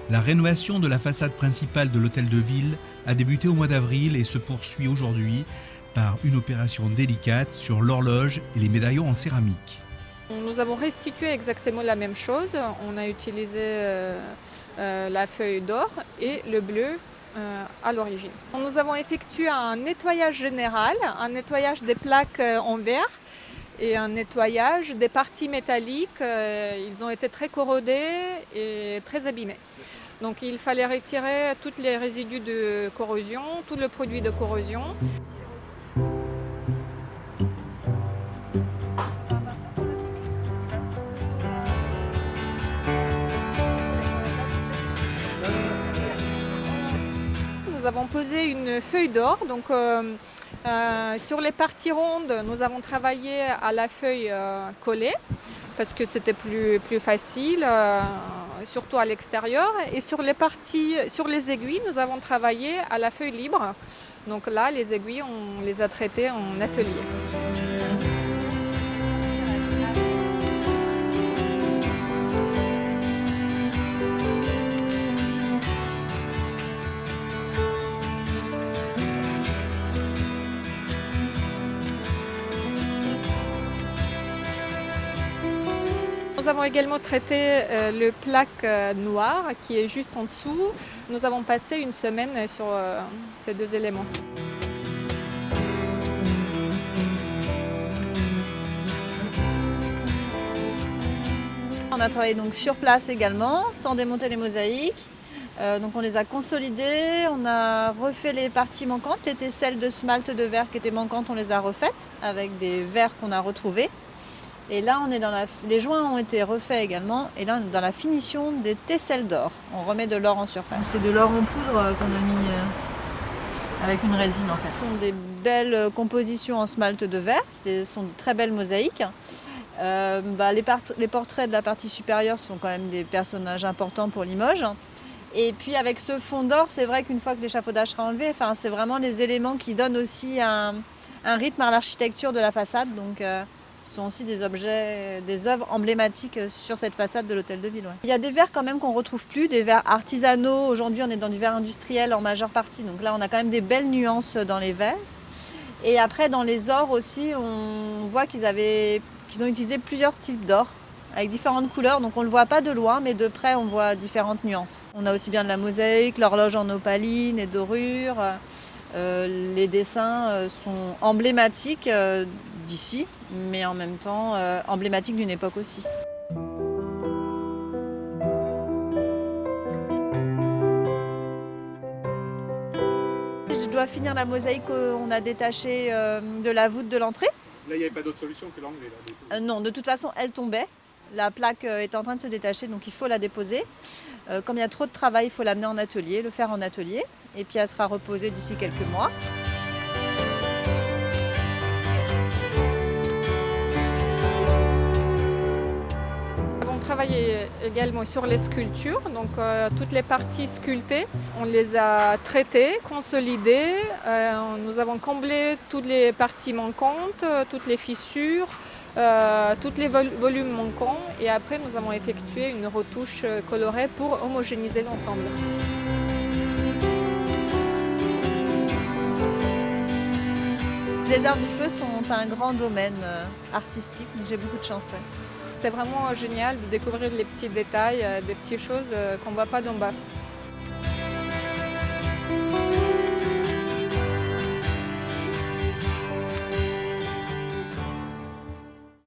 La rénovation de la façade principale de l'hôtel de ville a débuté au mois d'avril et se poursuit aujourd'hui par une opération délicate sur l'horloge et les médaillons en céramique. Nous avons restitué exactement la même chose. On a utilisé la feuille d'or et le bleu à l'origine. Nous avons effectué un nettoyage général, un nettoyage des plaques en verre et un nettoyage des parties métalliques. Ils ont été très corrodés et très abîmés. Donc il fallait retirer tous les résidus de corrosion, tout le produit de corrosion. Nous avons posé une feuille d'or. Donc, sur les parties rondes, nous avons travaillé à la feuille collée parce que c'était plus facile, surtout à l'extérieur. Et sur les aiguilles, nous avons travaillé à la feuille libre. Donc là, les aiguilles, on les a traitées en atelier. Nous avons également traité le plaque noir qui est juste en dessous. Nous avons passé une semaine sur ces deux éléments. On a travaillé donc sur place également, sans démonter les mosaïques. Donc on les a consolidées, on a refait les parties manquantes, les tesselles de smalt de verre qui étaient manquantes, on les a refaites avec des verres qu'on a retrouvés. Et là, les joints ont été refaits également. Et là, on est dans la finition des tesselles d'or. On remet de l'or en surface. C'est de l'or en poudre qu'on a mis avec une résine en fait. Ce sont des belles compositions en smalt de verre. Ce sont de très belles mosaïques. Les portraits de la partie supérieure sont quand même des personnages importants pour Limoges. Et puis avec ce fond d'or, c'est vrai qu'une fois que l'échafaudage sera enlevé, c'est vraiment les éléments qui donnent aussi un rythme à l'architecture de la façade. Donc, ce sont aussi des objets, des œuvres emblématiques sur cette façade de l'hôtel de ville. Ouais. Il y a des verres quand même qu'on ne retrouve plus, des verres artisanaux. Aujourd'hui, on est dans du verre industriel en majeure partie. Donc là, on a quand même des belles nuances dans les verres. Et après, dans les ors aussi, on voit qu'ils ont utilisé plusieurs types d'or avec différentes couleurs. Donc on ne le voit pas de loin, mais de près, on voit différentes nuances. On a aussi bien de la mosaïque, l'horloge en opaline et dorure. Les dessins sont emblématiques d'ici, mais en même temps emblématiques d'une époque aussi. Je dois finir la mosaïque qu'on a détachée de la voûte de l'entrée. Là, il n'y avait pas d'autre solution que l'enlever. Non, de toute façon, elle tombait. La plaque est en train de se détacher, donc il faut la déposer. Comme il y a trop de travail, il faut l'amener en atelier, le faire en atelier. Et puis elle sera reposée d'ici quelques mois. Nous avons travaillé également sur les sculptures. Donc toutes les parties sculptées, on les a traitées, consolidées. Nous avons comblé toutes les parties manquantes, toutes les fissures. Tous les volumes manquants et après nous avons effectué une retouche colorée pour homogénéiser l'ensemble. Les arts du feu sont un grand domaine artistique, donc j'ai beaucoup de chance. Ouais. C'était vraiment génial de découvrir les petits détails, des petites choses qu'on ne voit pas d'en bas.